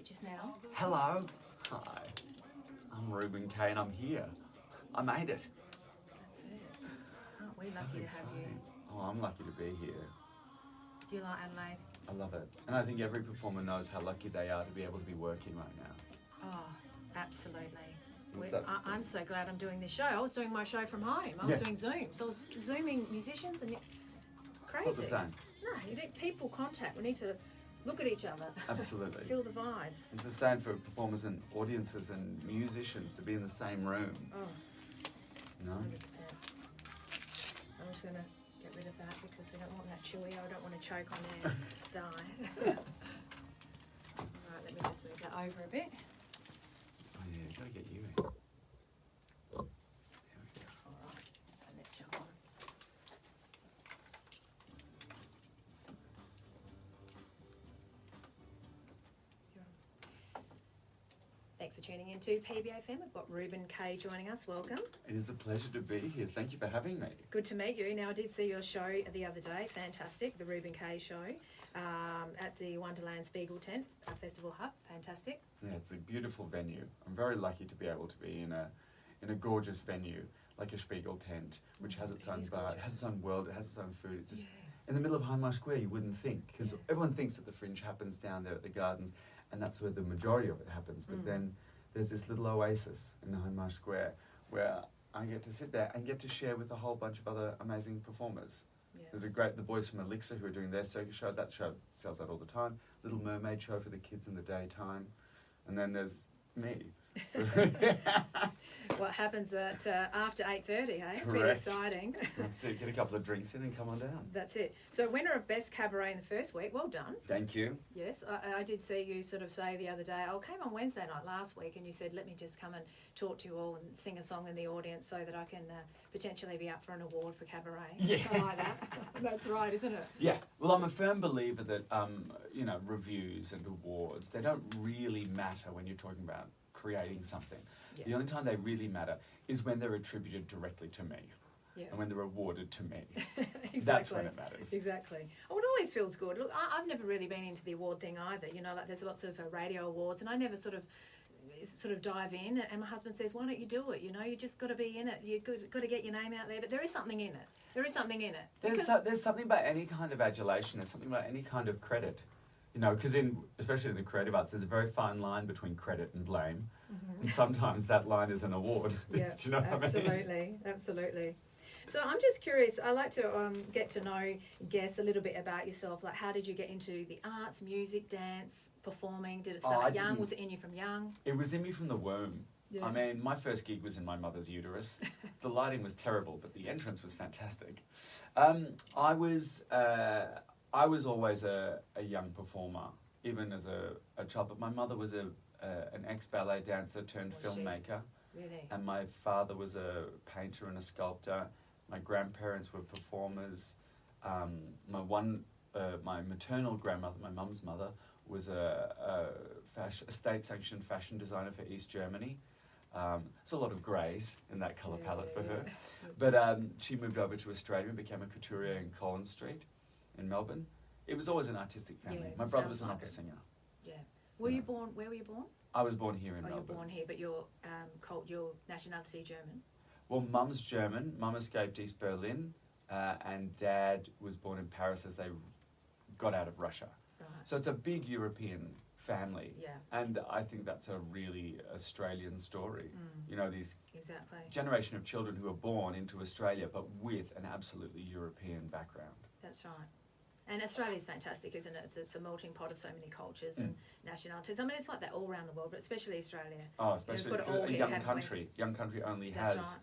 which is now. Hello. Hi. I'm Reuben Kaye and I'm here. I made it. That's it. Aren't we lucky to have you? Oh, I'm lucky to be here. Do you like Adelaide? I love it. And I think every performer knows how lucky they are to be able to be working right now. Oh, absolutely. That- I'm so glad I'm doing this show. I was doing my show from home. I was doing Zooms. I was Zooming musicians and crazy. It's not the same. No, you need people contact. We need to look at each other. Absolutely. Feel the vibes. It's the same for performers and audiences and musicians to be in the same room. Oh, No? 100%. I'm just going to get rid of that because we don't want that chewy. I don't want to choke on there and die. Alright, let me just move that over a bit. Oh yeah, gotta get you in. There we go. Alright, so let's jump on. Thanks for tuning in to PBFM. We've got Reuben Kaye joining us. Welcome. It is a pleasure to be here. Thank you for having me. Good to meet you. Now, I did see your show the other day. Fantastic. The Reuben Kaye show at the Wonderland Spiegel Tent Festival Hut. Fantastic. Yeah, it's a beautiful venue. I'm very lucky to be able to be in a gorgeous venue like a Spiegel tent, which has its own bar, it has its own world, it has its own food. It's just in the middle of Hindmarsh Square. You wouldn't think, because everyone thinks that the Fringe happens down there at the Gardens, and that's where the majority of it happens. But then there's this little oasis in Hindmarsh Square where I get to sit there and get to share with a whole bunch of other amazing performers. Yeah. There's the boys from Elixir who are doing their circus show. That show sells out all the time. Little Mermaid show for the kids in the daytime. And then there's me. What happens at after 8:30, hey? Pretty Correct. exciting. That's it. Get a couple of drinks in and come on down. That's it. So winner of Best Cabaret in the first week. Well done. Thank you. Yes, I did see you sort of say the other day, I came on Wednesday night last week and you said, let me just come and talk to you all and sing a song in the audience so that I can potentially be up for an award for Cabaret. Yeah. I like that. That's right, isn't it? Yeah. Well, I'm a firm believer that, reviews and awards, they don't really matter when you're talking about creating something. Yeah. The only time they really matter is when they're attributed directly to me. Yeah. And when they're awarded to me. Exactly. That's when it matters. Exactly. Oh, it always feels good. Look, I've never really been into the award thing either. You know, like there's lots of radio awards and I never sort of dive in, and my husband says, why don't you do it? You know, you just got to be in it. You've got to get your name out there. But there is something in it. There is something in it. There's something about any kind of adulation. There's something about any kind of credit. You know, because especially in the creative arts, there's a very fine line between credit and blame. And sometimes that line is an award. Yeah, Do you know what I mean? absolutely, absolutely. So I'm just curious, I like to get to know guests a little bit about yourself. Like, how did you get into the arts, music, dance, performing? Did it start young? Was it in you from young? It was in me from the womb. Yeah. I mean, my first gig was in my mother's uterus. The lighting was terrible, but the entrance was fantastic. I was always a young performer, even as a child. But my mother was an ex-ballet dancer turned filmmaker. Really? And my father was a painter and a sculptor. My grandparents were performers. My maternal grandmother, my mum's mother, was a state-sanctioned fashion designer for East Germany. There's a lot of greys in that colour palette for her. But she moved over to Australia and became a couturier in Collins Street in Melbourne. It was always an artistic family. My brother was an opera singer. Yeah. Where were you born? I was born here in Melbourne. You're born here, but your nationality German? Well, Mum's German. Mum escaped East Berlin, and Dad was born in Paris as they got out of Russia. Right. So it's a big European family. Yeah. And I think that's a really Australian story. You know, these generation of children who are born into Australia, but with an absolutely European background. That's right. And Australia's fantastic, isn't it? It's a melting pot of so many cultures and nationalities. I mean, it's like that all around the world, but especially Australia. Oh, especially a young country. Young country only has,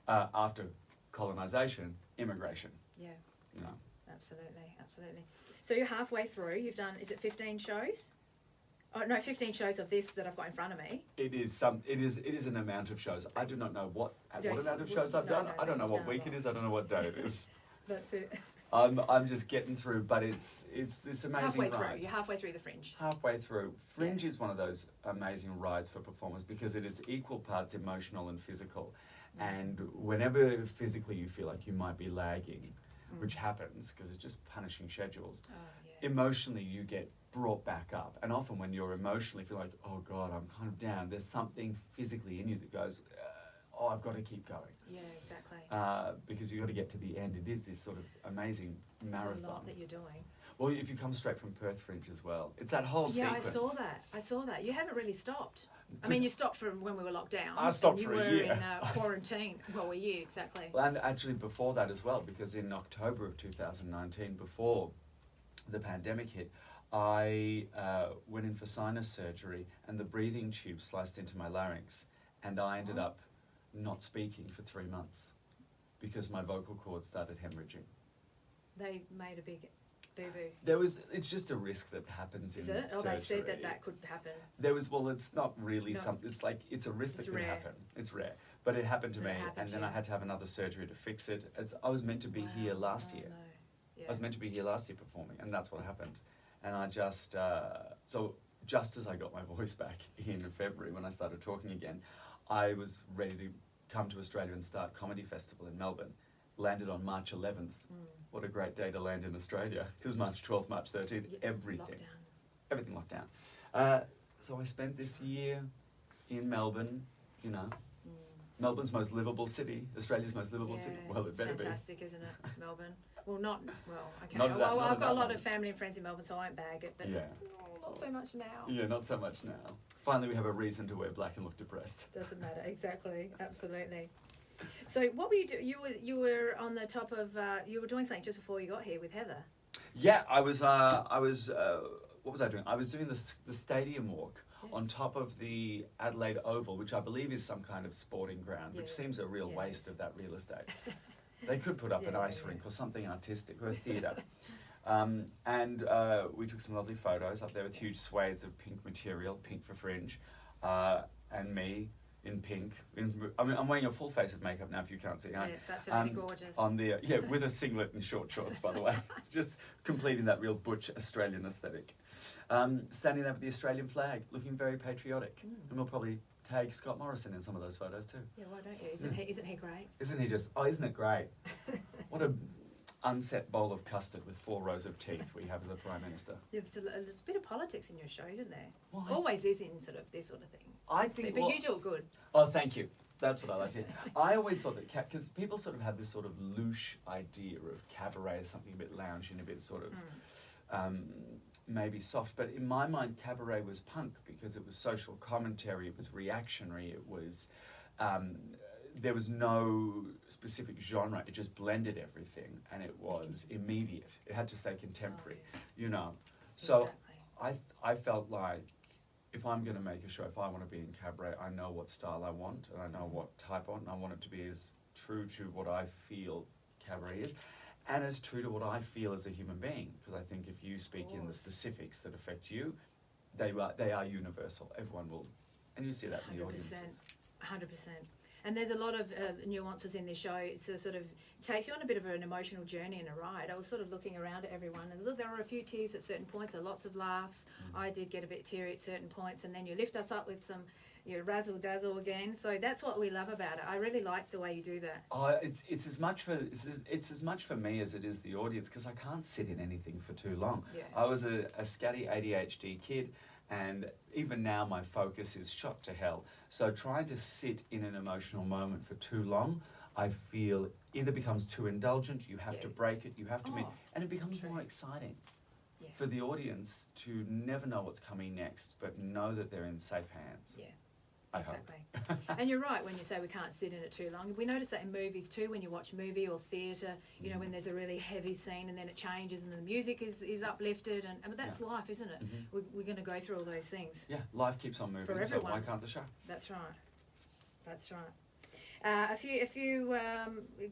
after colonisation, immigration. Yeah. You know. Absolutely, absolutely. So you're halfway through. You've done, is it 15 shows? Oh no, 15 shows of this that I've got in front of me. It is an amount of shows. I do not know what amount of shows I've done. I don't know what week it is. I don't know what day it is. That's it. I'm just getting through, but it's this amazing halfway ride. Through. You're halfway through the Fringe. Halfway through. Fringe is one of those amazing rides for performers because it is equal parts emotional and physical. And whenever physically you feel like you might be lagging, which happens because it's just punishing schedules, emotionally you get brought back up. And often when you're emotionally feel like, oh God, I'm kind of down, there's something physically in you that goes, oh, I've got to keep going. Yeah, exactly. Because you've got to get to the end. It is this sort of amazing marathon. It's a lot that you're doing. Well, if you come straight from Perth Fringe as well, it's that whole sequence. Yeah, I saw that. You haven't really stopped. I mean, you stopped from when we were locked down. I stopped and for a year. You were in quarantine. Well, were you, exactly. And actually before that as well, because in October of 2019, before the pandemic hit, I went in for sinus surgery and the breathing tube sliced into my larynx, and I ended up not speaking for 3 months because my vocal cords started hemorrhaging. They made a big boo-boo. It's just a risk that happens in surgery. Oh, they said that could happen. It's not really something, it's a risk that can happen. It's rare. But it happened to me, and then I had to have another surgery to fix it. I was meant to be here last year. No. Yeah. I was meant to be here last year performing, and that's what happened. And I just, just as I got my voice back in February when I started talking again, I was ready to come to Australia and start Comedy Festival in Melbourne. Landed on March 11th. What a great day to land in Australia, because March 12th, March 13th, everything locked down. So I spent this year in Melbourne, Melbourne's most livable city, Australia's most livable city. Well, it better be. It's fantastic, isn't it, Melbourne? Well, okay. I've got a lot of family and friends in Melbourne, so I won't bag it, but not so much now. Yeah, not so much now. Finally, we have a reason to wear black and look depressed. Doesn't matter, exactly, absolutely. So what were you doing? You were on the top of, you were doing something just before you got here with Heather. Yeah, I was, what was I doing? I was doing the stadium walk on top of the Adelaide Oval, which I believe is some kind of sporting ground, which seems a real waste of that real estate. They could put up an ice rink or something artistic, or a theatre. And we took some lovely photos up there with huge swathes of pink material, pink for Fringe, and me in pink. I'm wearing a full face of makeup now, if you can't see. Yeah, it's absolutely gorgeous. With a singlet and short shorts, by the way. Just completing that real butch Australian aesthetic. Standing there with the Australian flag, looking very patriotic. And we'll probably tag Scott Morrison in some of those photos too. Yeah, why don't you? Isn't he great? Isn't it great? What a unset bowl of custard with 4 rows of teeth we have as a Prime Minister. Yeah, there's a bit of politics in your show, isn't there? Why? Always is in sort of this sort of thing. I think. But you do it good. Oh, thank you. That's what I like to hear. I always thought that, because people sort of have this sort of louche idea of cabaret as something a bit loungy and a bit sort of maybe soft. But in my mind, cabaret was punk because it was social commentary, it was reactionary, it was... there was no specific genre. It just blended everything, and it was immediate. It had to stay contemporary, So exactly. I felt like if I'm going to make a show, if I want to be in cabaret, I know what style I want, and I know what type I want, and I want it to be as true to what I feel cabaret is, and as true to what I feel as a human being. Because I think if you speak in the specifics that affect you, they are universal. Everyone will, and you see that in the audiences. 100%. And there's a lot of nuances in this show. It's a sort of takes you on a bit of an emotional journey and a ride. I was sort of looking around at everyone, and look, there were a few tears at certain points, or lots of laughs. I did get a bit teary at certain points, and then you lift us up with some razzle dazzle again. So that's what we love about it. I really like the way you do that. Oh, it's as much for me as it is the audience, because I can't sit in anything for too long. Yeah. I was a scatty ADHD kid. And even now my focus is shot to hell. So trying to sit in an emotional moment for too long, I feel either becomes too indulgent, you have to break it, you have to and it becomes more exciting for the audience to never know what's coming next, but know that they're in safe hands. Yeah. Exactly. And you're right when you say we can't sit in it too long. We notice that in movies too, when you watch movie or theatre, when there's a really heavy scene and then it changes and the music is uplifted, but that's life, isn't it? We're going to go through all those things. Yeah, life keeps on moving, so why can't the show? That's right. A few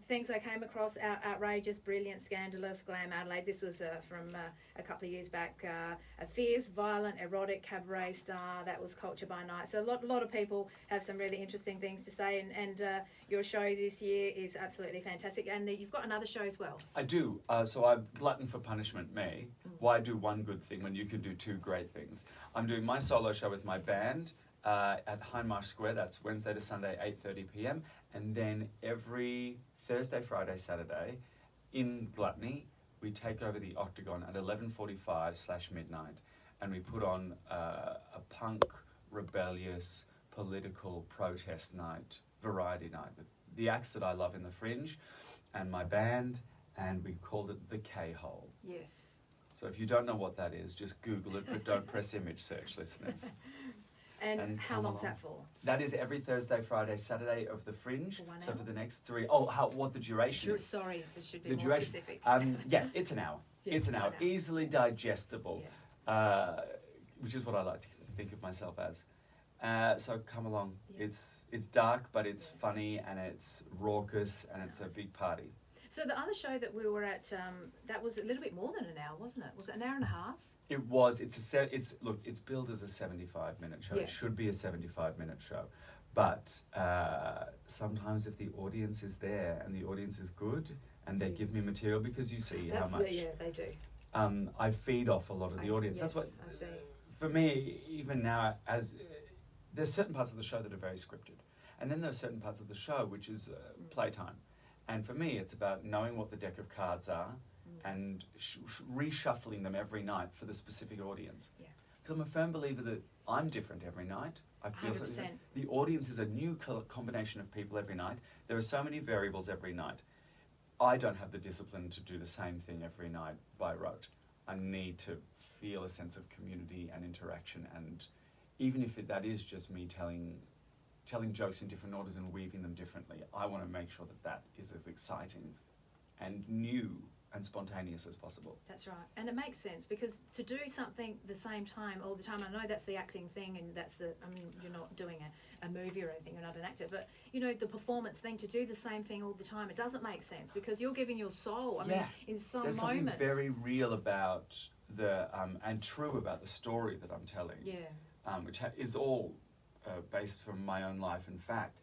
things I came across: outrageous, brilliant, scandalous, glam Adelaide. This was from a couple of years back. A fierce, violent, erotic cabaret star. That was Culture by Night. So a lot of people have some really interesting things to say, and your show this year is absolutely fantastic. And you've got another show as well. I do. So I'm glutton for punishment, me. Why do one good thing when you can do 2 great things? I'm doing my solo show with my band at Hindmarsh Square. That's Wednesday to Sunday, 8:30 p.m. And then every Thursday, Friday, Saturday in Gluttony, we take over the Octagon at 11:45/midnight. and we put on a punk, rebellious, political protest night, variety night, with the acts that I love in the Fringe, and my band, and we called it the K-Hole. Yes. So if you don't know what that is, just Google it, but don't press image search, listeners. And how long's that for? That is every Thursday, Friday, Saturday of the Fringe. For 1 hour? So for the next 3... what the duration is. Sorry, this should be The more duration, specific. yeah, it's an hour. Yeah, it's an hour. 1 hour. Easily digestible, which is what I like to think of myself as. So come along. Yeah. It's dark, but it's funny, and it's raucous, and it's a big party. So the other show that we were at, that was a little bit more than an hour, wasn't it? Was it an hour and a half? It was. It's billed as a 75-minute show. Yeah. It should be a 75-minute show, but sometimes if the audience is there and the audience is good and they give me material, because you see how much. Yeah, they do. I feed off a lot of the audience. Yes, That's what. I see. For me, even now, there's certain parts of the show that are very scripted, and then there's certain parts of the show which is playtime. And for me, it's about knowing what the deck of cards are and reshuffling them every night for the specific audience. Yeah. Because I'm a firm believer that I'm different every night. I feel 100%. the audience is a new combination of people every night. There are so many variables every night. I don't have the discipline to do the same thing every night by rote. I need to feel a sense of community and interaction, and even if that is just me telling jokes in different orders and weaving them differently, I want to make sure that is as exciting and new and spontaneous as possible. That's right. And it makes sense, because to do something the same time all the time, I know that's the acting thing, and you're not doing a movie or anything, you're not an actor, but the performance thing, to do the same thing all the time, it doesn't make sense, because you're giving your soul. I mean, in some There's moments. something very real about and true about the story that I'm telling. Yeah. Which is all based from my own life and fact.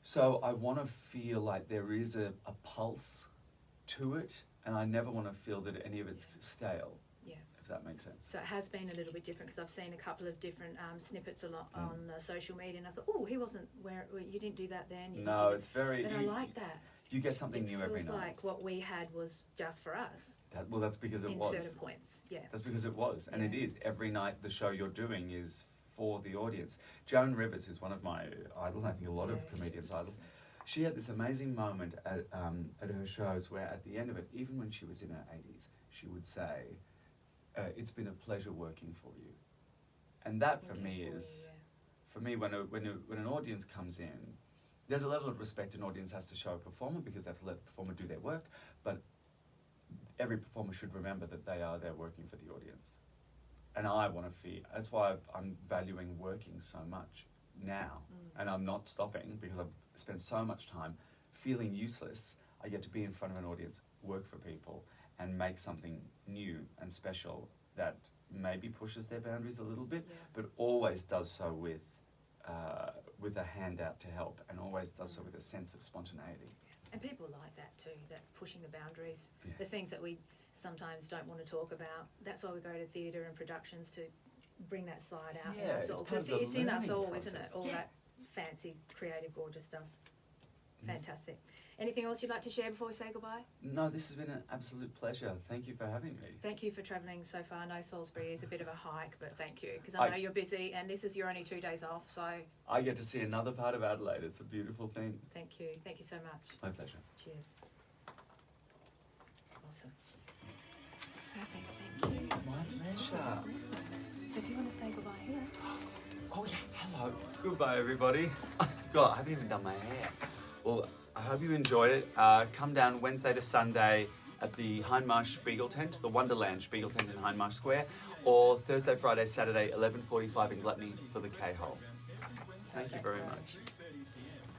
So I want to feel like there is a pulse to it, and I never want to feel that any of it's stale. Yeah. If that makes sense. So it has been a little bit different, because I've seen a couple of different snippets a lot on social media, and I thought, oh, he wasn't you didn't do that then. No, it's very. But I like that. You get something new every night. It feels like what we had was just for us. That's because it was. In certain points, yeah. That's because it was, and it is. Every night the show you're doing is for the audience. Joan Rivers, who's one of my idols, I think a lot of comedians' idols, she had this amazing moment at her shows where at the end of it, even when she was in her 80s, she would say, it's been a pleasure working for you. And that for me is, for me, when an audience comes in, there's a level of respect an audience has to show a performer, because they have to let the performer do their work, but every performer should remember that they are there working for the audience. And I want to feel, that's why I'm valuing working so much now. And I'm not stopping, because I've spent so much time feeling useless. I get to be in front of an audience, work for people, and make something new and special that maybe pushes their boundaries a little bit, but always does so with a handout to help, and always does so with a sense of spontaneity. And people like that too, that pushing the boundaries, the things that we sometimes don't want to talk about. That's why we go to theatre and productions, to bring that side out in us all. Because it's in us all, isn't it? All that fancy, creative, gorgeous stuff. Fantastic. Anything else you'd like to share before we say goodbye? No, this has been an absolute pleasure. Thank you for having me. Thank you for travelling so far. I know Salisbury is a bit of a hike, but thank you, because I know you're busy, and this is your only 2 days off, so... I get to see another part of Adelaide. It's a beautiful thing. Thank you. Thank you so much. My pleasure. Cheers. Awesome. Perfect. Thank you. My pleasure. Awesome. So if you want to say goodbye here... Oh, yeah. Hello. Goodbye, everybody. God, I haven't even done my hair. Well, I hope you enjoyed it. Come down Wednesday to Sunday at the Hindmarsh Spiegel Tent, the Wonderland Spiegel Tent in Hindmarsh Square, or Thursday, Friday, Saturday, 11:45 in Gluttony for the K-Hole. Thank you very much.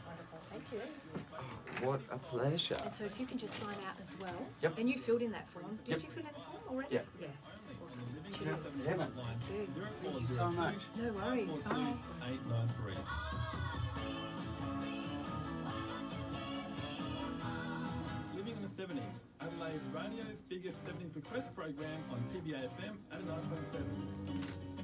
Wonderful. Thank you. What a pleasure. And so if you can just sign out as well. Yep. And you filled in that form. Did you fill in the form already? Yeah. Yeah. Awesome. Cheers. Heaven. Thank you so much. No worries. Bye. 893. Living in the 70s, Adelaide Radio's biggest 70s request program on PBA FM at 9.7.